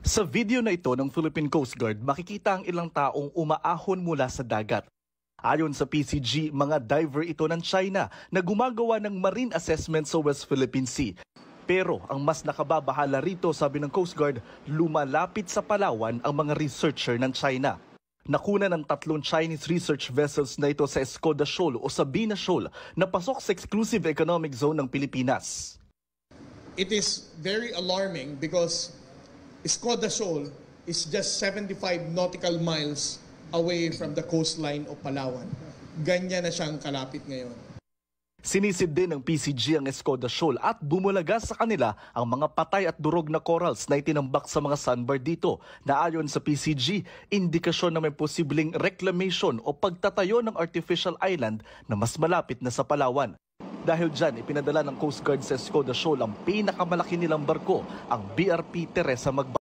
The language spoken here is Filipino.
Sa video na ito ng Philippine Coast Guard, makikita ang ilang taong umaahon mula sa dagat. Ayon sa PCG, mga diver ito ng China na gumagawa ng marine assessment sa West Philippine Sea. Pero ang mas nakababahala rito, sabi ng Coast Guard, lumalapit sa Palawan ang mga researcher ng China. Nakuna ng 3 Chinese research vessels na ito sa Escoda Shoal o Sabina Shoal na pasok sa exclusive economic zone ng Pilipinas. It is very alarming because Escoda Shoal is just 75 nautical miles away from the coastline of Palawan. Ganyan na siyang kalapit ngayon. Sinisid din ng PCG ang Escoda Shoal at bumulaga sa kanila ang mga patay at durog na corals na itinambak sa mga sandbar dito na ayon sa PCG, indikasyon na may posibleng reclamation o pagtatayo ng artificial island na mas malapit na sa Palawan. Dahil dyan, ipinadala ng Coast Guard sa Escoda Shoal ang pinakamalaki nilang barko, ang BRP Teresa Magbanwa.